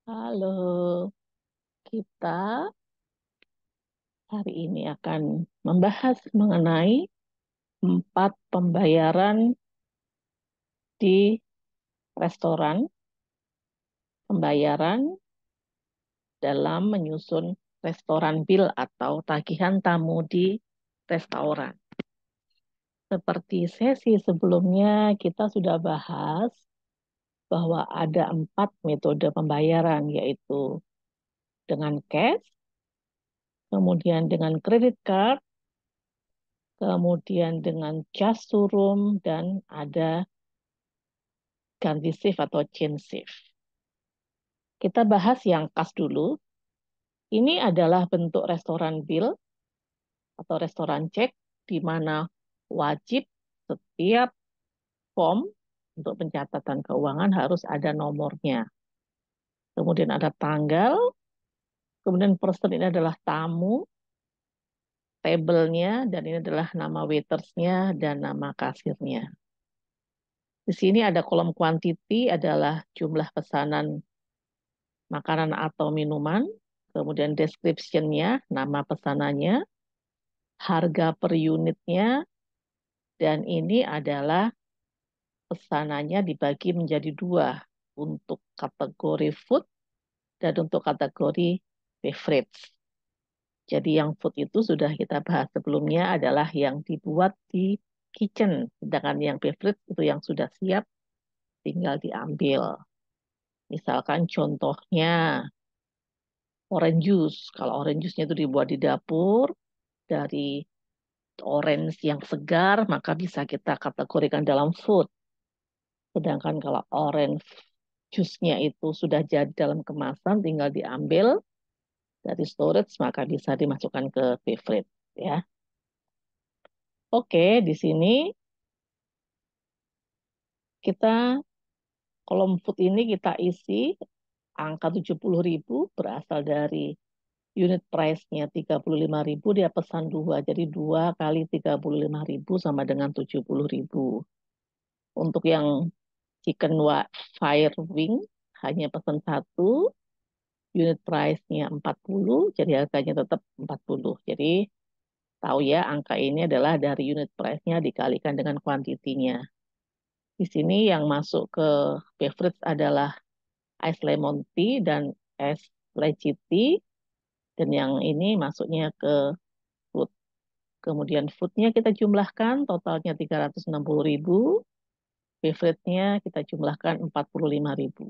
Halo, kita hari ini akan membahas mengenai 4 pembayaran di restoran, pembayaran dalam menyusun restoran bill atau tagihan tamu di restoran. Seperti sesi sebelumnya, kita sudah bahas bahwa ada 4 metode pembayaran, yaitu dengan cash, kemudian dengan credit card, kemudian dengan just to room, dan ada ganti shift atau change shift. Kita bahas yang kas dulu. Ini adalah bentuk restoran bill atau restoran cek di mana wajib setiap form untuk pencatatan keuangan harus ada nomornya. Kemudian ada tanggal, kemudian person ini adalah tamu, tabelnya, dan ini adalah nama waitersnya dan nama kasirnya. Di sini ada kolom quantity adalah jumlah pesanan makanan atau minuman, kemudian description-nya, nama pesanannya, harga per unitnya, dan ini adalah pesanannya dibagi menjadi 2 untuk kategori food dan untuk kategori beverage. Jadi yang food itu sudah kita bahas sebelumnya adalah yang dibuat di kitchen, sedangkan yang beverage itu yang sudah siap tinggal diambil. Misalkan contohnya orange juice. Kalau orange juice-nya itu dibuat di dapur dari orange yang segar, maka bisa kita kategorikan dalam food. Sedangkan kalau orange jusnya itu sudah jadi dalam kemasan, tinggal diambil dari storage, maka bisa dimasukkan ke beverage. Ya. Oke, di sini kita kolom food ini kita isi angka 70.000 berasal dari unit price-nya 35.000, dia pesan 2. Jadi 2 kali 35.000 sama dengan 70.000. Untuk yang chicken fire wing hanya pesan 1, unit price-nya 40, jadi harganya tetap 40. Jadi tahu ya, angka ini adalah dari unit price-nya dikalikan dengan kuantitinya. Di sini yang masuk ke beverage adalah ice lemon tea dan es lychee tea, dan yang ini masuknya ke food. Kemudian foodnya kita jumlahkan, totalnya 360.000, beverage-nya kita jumlahkan 45.000.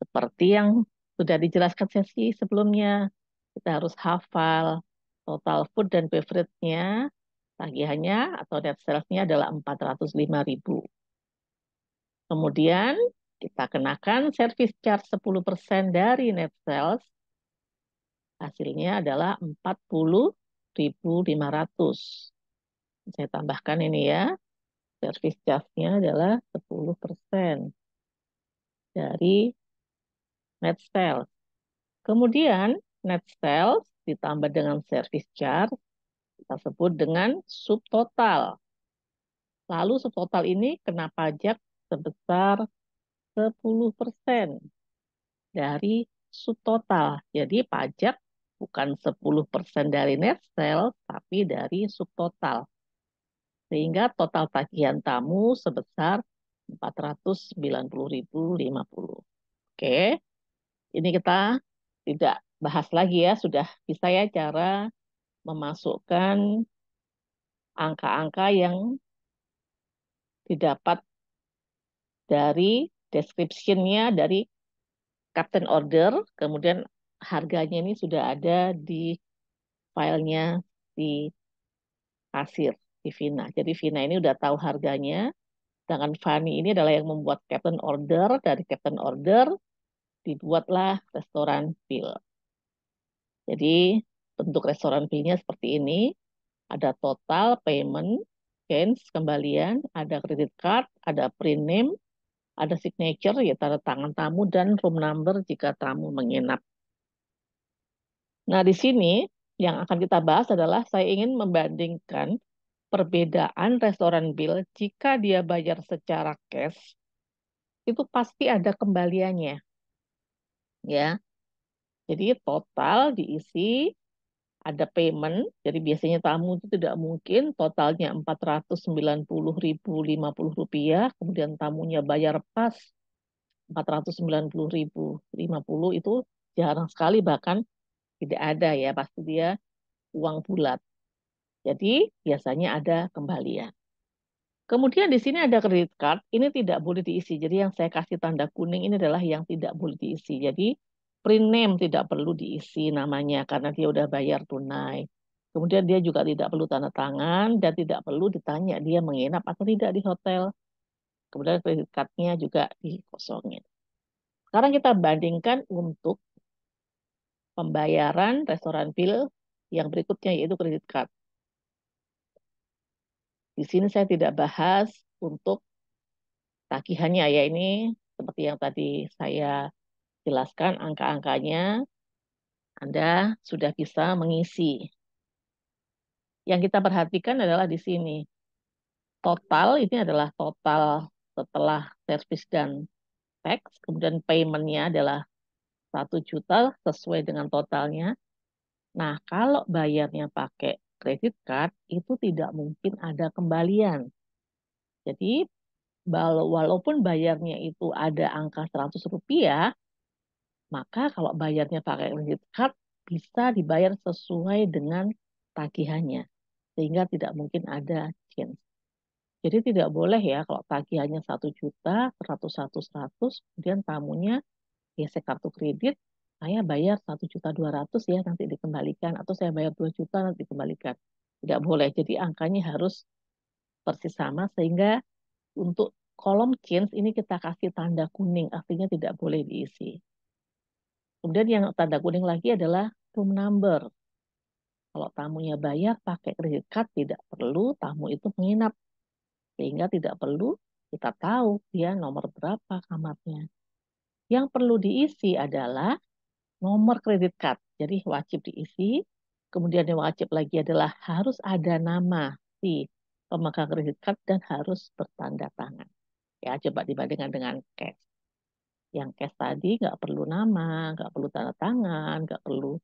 Seperti yang sudah dijelaskan sesi sebelumnya, kita harus hafal total food dan beverage-nya, tagihannya atau net sales-nya adalah 405.000. Kemudian kita kenakan service charge 10% dari net sales, hasilnya adalah 40.500. Saya tambahkan ini ya, service charge-nya adalah 10% dari net sales. Kemudian net sales ditambah dengan service charge kita sebut dengan subtotal. Lalu subtotal ini kena pajak sebesar 10% dari subtotal. Jadi pajak bukan 10% dari net sales, tapi dari subtotal. Sehingga total tagihan tamu sebesar 490.050. Oke, ini kita tidak bahas lagi ya, sudah bisa ya cara memasukkan angka-angka yang didapat dari description-nya dari Captain Order, kemudian harganya ini sudah ada di filenya di kasir, di Vina. Jadi Vina ini udah tahu harganya, sedangkan Fani ini adalah yang membuat Captain Order, dari Captain Order dibuatlah restoran bill. Jadi bentuk restoran bill-nya seperti ini, ada total payment, change, kembalian, ada credit card, ada print name, ada signature, ya tanda tangan tamu, dan room number jika tamu menginap. Nah, di sini yang akan kita bahas adalah saya ingin membandingkan perbedaan restoran bill jika dia bayar secara cash, itu pasti ada kembaliannya. ya. Jadi total diisi, ada payment. Jadi biasanya tamu itu tidak mungkin totalnya 490.050 rupiah, kemudian tamunya bayar pas 490.050 itu jarang sekali, bahkan tidak ada ya, pasti dia uang bulat. Jadi biasanya ada kembalian. Kemudian di sini ada kredit card, ini tidak boleh diisi. Jadi yang saya kasih tanda kuning ini adalah yang tidak boleh diisi. Jadi print name tidak perlu diisi namanya karena dia udah bayar tunai. Kemudian dia juga tidak perlu tanda tangan dan tidak perlu ditanya dia menginap atau tidak di hotel. Kemudian kredit cardnya juga dikosongin. Sekarang kita bandingkan untuk pembayaran restoran bill yang berikutnya yaitu kredit card. Di sini saya tidak bahas untuk tagihannya ya, ini seperti yang tadi saya jelaskan angka-angkanya, Anda sudah bisa mengisi. Yang kita perhatikan adalah di sini. Total ini adalah total setelah servis dan tax, kemudian payment-nya adalah 1 juta sesuai dengan totalnya. Nah, kalau bayarnya pakai credit card, itu tidak mungkin ada kembalian. Jadi, walaupun bayarnya itu ada angka 100 rupiah, maka kalau bayarnya pakai credit card, bisa dibayar sesuai dengan tagihannya. Sehingga tidak mungkin ada change. Jadi tidak boleh ya kalau tagihannya 1 juta, 100, 100, 100, kemudian tamunya gesek kartu kredit, saya bayar 1.200.000 ya nanti dikembalikan, atau saya bayar 2 juta nanti dikembalikan. Tidak boleh, jadi angkanya harus persis sama, sehingga untuk kolom change ini kita kasih tanda kuning, artinya tidak boleh diisi. Kemudian yang tanda kuning lagi adalah room number. Kalau tamunya bayar pakai kredit card, tidak perlu tamu itu menginap. Sehingga tidak perlu kita tahu dia nomor berapa kamarnya. Yang perlu diisi adalah nomor kredit card. Jadi wajib diisi. Kemudian yang wajib lagi adalah harus ada nama si pemegang kredit card dan harus bertanda tangan. Ya, coba dibandingkan dengan cash. Yang cash tadi nggak perlu nama, nggak perlu tanda tangan, nggak perlu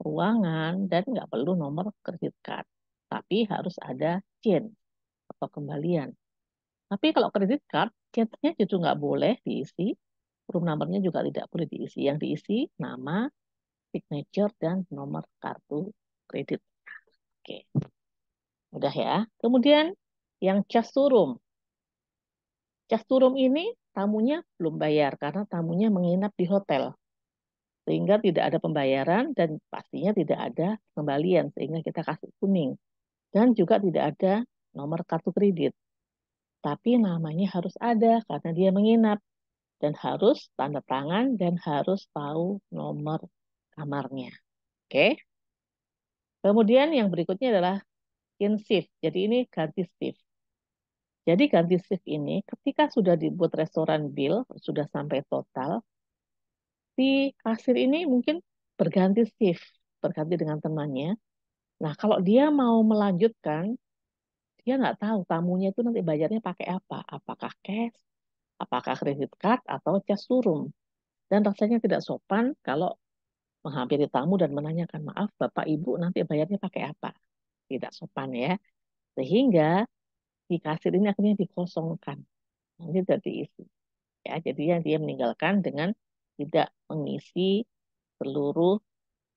ruangan, dan nggak perlu nomor kredit card. Tapi harus ada change atau kembalian. Tapi kalau kredit card, change-nya justru nggak boleh diisi, room number-nya juga tidak boleh diisi. Yang diisi nama, signature, dan nomor kartu kredit. Oke, udah ya. Kemudian yang just to room. Just to room ini tamunya belum bayar karena tamunya menginap di hotel. Sehingga tidak ada pembayaran dan pastinya tidak ada kembalian. Sehingga kita kasih kuning. Dan juga tidak ada nomor kartu kredit. Tapi namanya harus ada karena dia menginap. Dan harus tanda tangan dan harus tahu nomor kamarnya. Oke. Kemudian yang berikutnya adalah in shift. Jadi ini ganti shift. Jadi ganti shift ini ketika sudah dibuat restoran bill, sudah sampai total, si kasir ini mungkin berganti shift, berganti dengan temannya. Nah, kalau dia mau melanjutkan, dia nggak tahu tamunya itu nanti bayarnya pakai apa. Apakah cash, apakah kredit card, atau cash turun. Dan rasanya tidak sopan kalau menghampiri tamu dan menanyakan, maaf Bapak Ibu nanti bayarnya pakai apa. Tidak sopan ya. Sehingga di kasir ini akhirnya dikosongkan. Nanti tidak diisi. Ya, jadi yang dia meninggalkan dengan tidak mengisi seluruh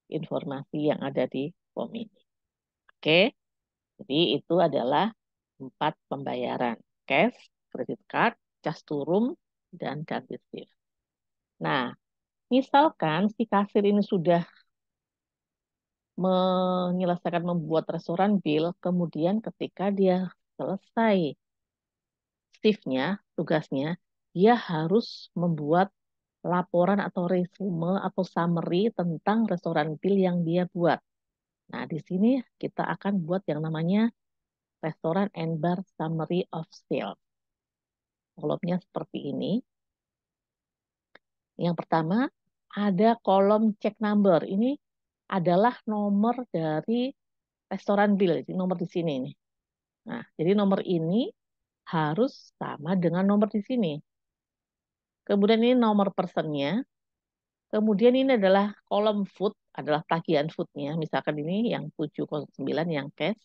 informasi yang ada di form ini. Oke, jadi itu adalah 4 pembayaran. Cash, credit card, just to room, dan ganti shift. Nah, misalkan si kasir ini sudah menyelesaikan membuat restoran bill, kemudian ketika dia selesai shift-nya, tugasnya, dia harus membuat laporan atau resume atau summary tentang restoran bill yang dia buat. Nah, di sini kita akan buat yang namanya restoran and bar summary of sale. Kolomnya seperti ini. Yang pertama, ada kolom check number. Ini adalah nomor dari restoran bill, jadi nomor di sini nih. Nah, jadi nomor ini harus sama dengan nomor di sini. Kemudian ini nomor personnya, Kemudian ini adalah kolom food, adalah tagihan foodnya. Misalkan ini yang 709 yang cash.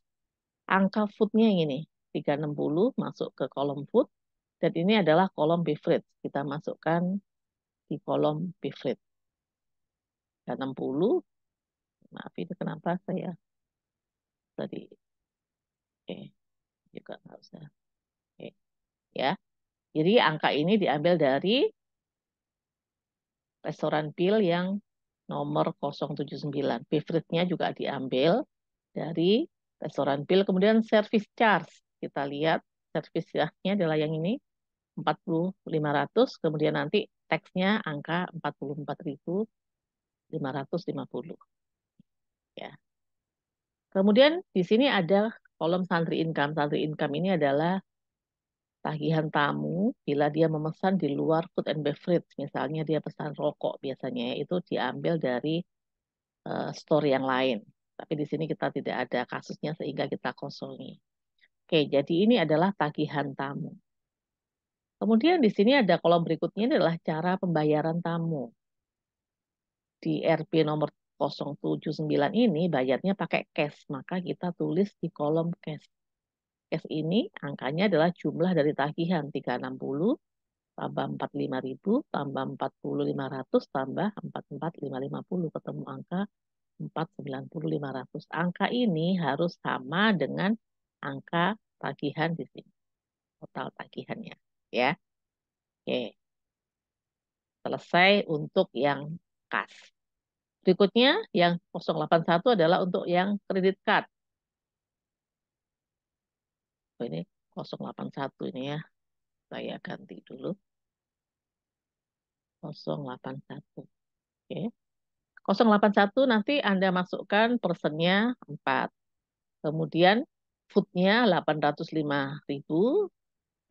Angka foodnya yang ini, 360 masuk ke kolom food. Dan ini adalah kolom beverage. Kita masukkan di kolom beverage. 360. Maaf itu kenapa saya tadi. Oke, juga nggak usah. Oke, ya. Jadi angka ini diambil dari restoran bill yang nomor 079. Beverage-nya juga diambil dari restoran bill. Kemudian service charge. Kita lihat service charge-nya adalah yang ini 40.500. Kemudian nanti teksnya angka 44.550. Ya. Kemudian di sini ada kolom sundry income. Sundry income ini adalah tagihan tamu bila dia memesan di luar food and beverage. Misalnya dia pesan rokok biasanya ya, itu diambil dari store yang lain. Tapi di sini kita tidak ada kasusnya sehingga kita kosongi. Oke, jadi ini adalah tagihan tamu. Kemudian di sini ada kolom berikutnya adalah cara pembayaran tamu. Di RP nomor 079 ini bayarnya pakai cash, maka kita tulis di kolom cash. Cash ini angkanya adalah jumlah dari tagihan 360 tambah 45.000 tambah 40.500 tambah 44.550, ketemu angka 490.500. Angka ini harus sama dengan angka tagihan di sini. Total tagihannya. Ya. Oke. Selesai untuk yang kas. Berikutnya yang 081 adalah untuk yang kredit card. Oh, ini 081 ini ya. Saya ganti dulu. 081. Oke. 081 nanti Anda masukkan persennya 4. Kemudian foodnya 805.000,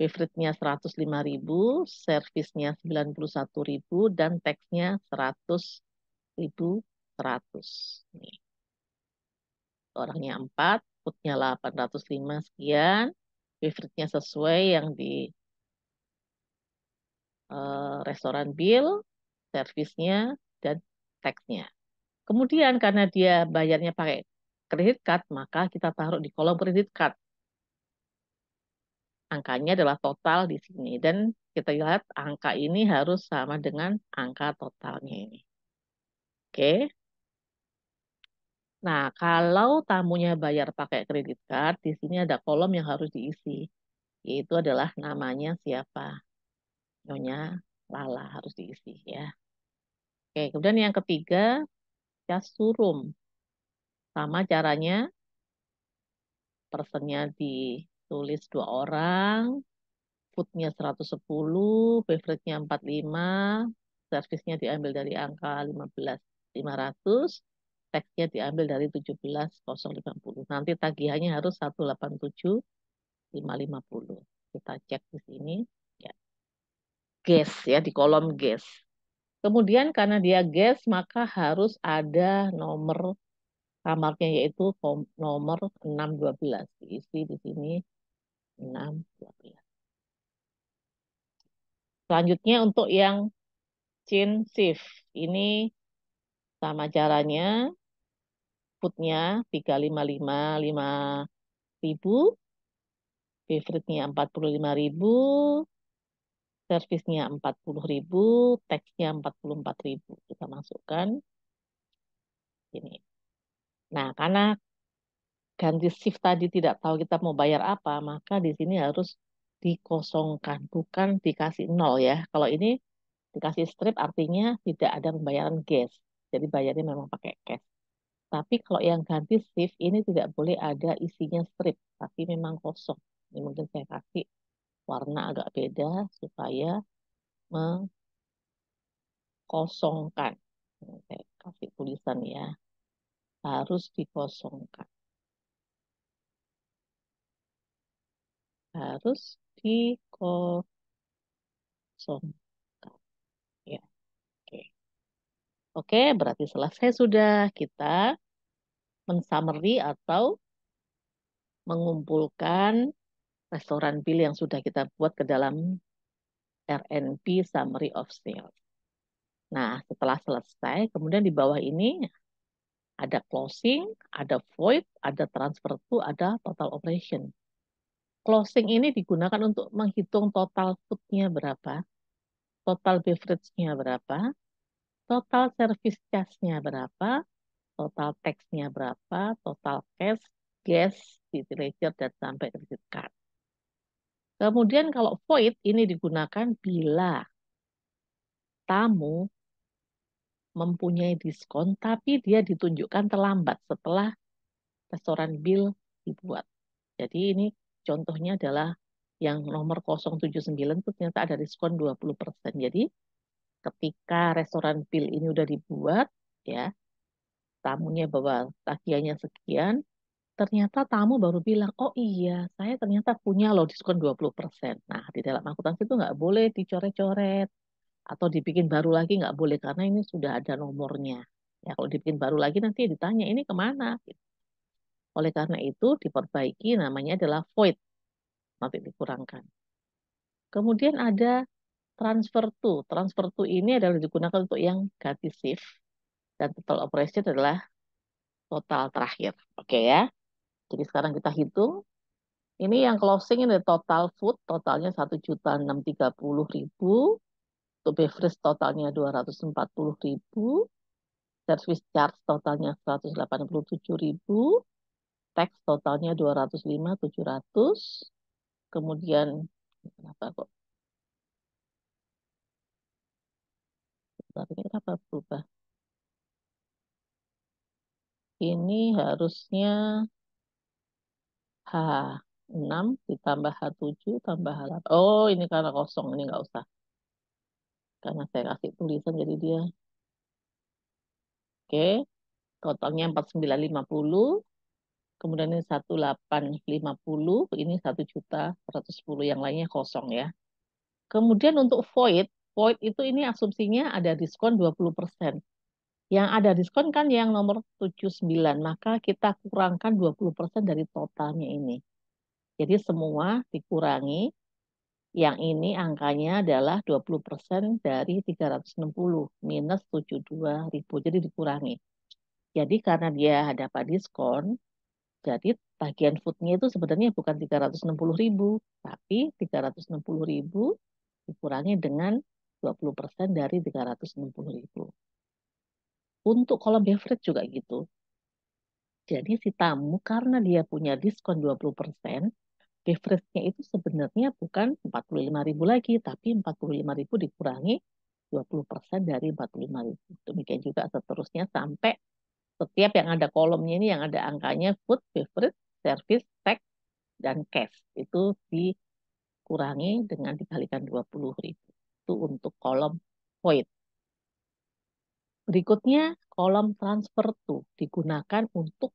beverage-nya 105.000, servisnya 91.000, dan teksnya 100.100. Nih. Orangnya 4, foodnya 805 sekian, beverage-nya sesuai yang di restoran bill, servisnya, dan teksnya. Kemudian karena dia bayarnya pakai kredit card, maka kita taruh di kolom kredit card. Angkanya adalah total di sini. Dan kita lihat angka ini harus sama dengan angka totalnya ini. Oke. Nah, kalau tamunya bayar pakai kredit card, di sini ada kolom yang harus diisi. Yaitu adalah namanya siapa. Nyonya Lala harus diisi ya. Oke, kemudian yang ketiga, just room. Sama caranya, personnya ditulis 2 orang, foodnya 110, beverage-nya 45, servisnya diambil dari angka 15.500, teksnya diambil dari 17.050. Nanti tagihannya harus 187.550. Kita cek di sini. Ya. Gas ya, di kolom gas. Kemudian karena dia gas, maka harus ada nomor kamarnya yaitu nomor 612. Diisi di sini 612. Selanjutnya untuk yang chain shift. Ini sama caranya, foodnya 355.500, beverage-nya 45.000, servisnya 40.000, teksnya 44.000. Kita masukkan ini. Nah, karena ganti shift tadi tidak tahu kita mau bayar apa, maka di sini harus dikosongkan, bukan dikasih nol ya. Kalau ini dikasih strip artinya tidak ada pembayaran gas. Jadi bayarnya memang pakai cash. Tapi kalau yang ganti shift ini tidak boleh ada isinya strip, tapi memang kosong. Ini mungkin saya kasih warna agak beda supaya mengkosongkan. Saya kasih tulisan ya, harus dikosongkan. Harus dikosongkan. Ya, oke. Oke, berarti selesai sudah kita mensummary atau mengumpulkan restoran bill yang sudah kita buat ke dalam RNP Summary of Sales. Nah, setelah selesai, kemudian di bawah ini ada closing, ada void, ada transfer to, ada total operation. Closing ini digunakan untuk menghitung total food-nya berapa, total beverage-nya berapa, total service charge-nya berapa, total tax-nya berapa, total cash, gas, city ledger, dan sampai credit card. Kemudian kalau void ini digunakan bila tamu mempunyai diskon, tapi dia ditunjukkan terlambat setelah restoran bill dibuat. Jadi ini contohnya adalah yang nomor 079 itu ternyata ada diskon 20%. Jadi ketika restoran bill ini udah dibuat, ya tamunya bawa tagihannya sekian, ternyata tamu baru bilang, oh iya, saya ternyata punya loh diskon 20%. Nah, di dalam akuntansi itu nggak boleh dicoret-coret atau dibikin baru lagi nggak boleh karena ini sudah ada nomornya. Ya, kalau dibikin baru lagi nanti ditanya ini kemana. Oleh karena itu diperbaiki namanya adalah void, nanti dikurangkan. Kemudian ada transfer to. Transfer to ini adalah digunakan untuk yang ganti shift dan total operation adalah total terakhir. Oke ya. Jadi sekarang kita hitung. Ini yang closing ini total food, totalnya 1.630.000. Untuk beverage totalnya 240.000. Service charge totalnya 187.000. Tax totalnya 205.700. Kemudian, kenapa kok? Ini kenapa berubah? Ini harusnya H6 ditambah H7 tambah H8. Oh, ini karena kosong. Ini nggak usah. Karena saya kasih tulisan jadi dia. Oke, totalnya 4950. Kemudian ini 1850. Ini 1.110. Yang lainnya kosong ya. Kemudian untuk void. Void itu ini asumsinya ada diskon 20%. Yang ada diskon kan yang nomor 79. Maka kita kurangkan 20% dari totalnya ini. Jadi semua dikurangi. Yang ini angkanya adalah 20% dari 360 minus 72.000. Jadi dikurangi. Jadi karena dia dapat diskon, jadi tagihan foodnya itu sebenarnya bukan 360.000, tapi 360.000 dikurangi dengan 20% dari 360.000. Untuk kolom beverage juga gitu. Jadi si tamu karena dia punya diskon 20%, beverage-nya itu sebenarnya bukan 45.000 lagi, tapi 45.000 dikurangi 20% dari 45.000. Demikian juga seterusnya sampai setiap yang ada kolomnya ini yang ada angkanya food, beverage, service, tax, dan cash. Itu dikurangi dengan dikalikan 20.000. Itu untuk kolom void. Berikutnya kolom transfer to digunakan untuk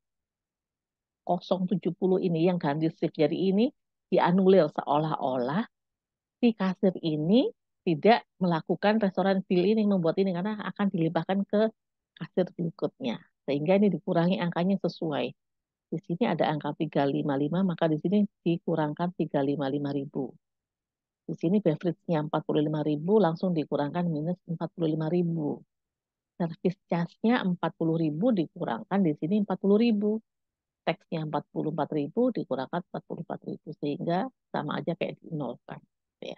070 ini yang ganti shift. Jadi ini dianulir seolah-olah si kasir ini tidak melakukan restoran bill ini, membuat ini karena akan dilimpahkan ke kasir berikutnya. Sehingga ini dikurangi angkanya sesuai. Di sini ada angka 355, maka di sini dikurangkan 355.000. Di sini beverage-nya 45.000, langsung dikurangkan minus 45.000. Service charge-nya 40.000 dikurangkan di sini 40.000. Tax-nya 44.000 dikurangkan 44.000 sehingga sama aja kayak dinolkan. Ya.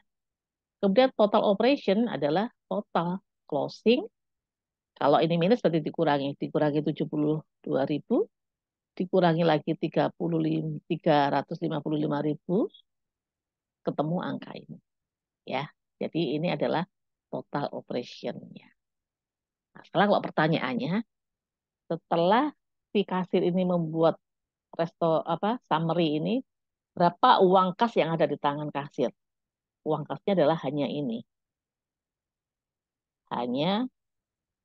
Kemudian total operation adalah total closing. Kalau ini minus berarti dikurangi 72.000, dikurangi lagi 355.000, ketemu angka ini. Ya, jadi ini adalah total operation-nya. Nah, sekarang kalau pertanyaannya, setelah si kasir ini membuat summary ini, berapa uang kas yang ada di tangan kasir? Uang kasnya adalah hanya ini. Hanya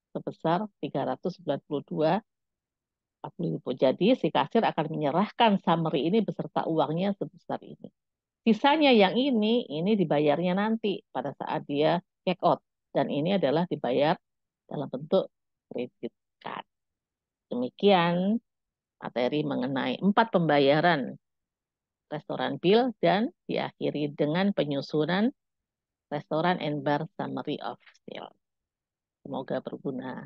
sebesar 392.40.000. Jadi si kasir akan menyerahkan summary ini beserta uangnya sebesar ini. Sisanya yang ini dibayarnya nanti pada saat dia check out. Dan ini adalah dibayar dalam bentuk kredit card. Demikian materi mengenai 4 pembayaran restoran bill dan diakhiri dengan penyusunan restoran and bar summary of sale. Semoga berguna.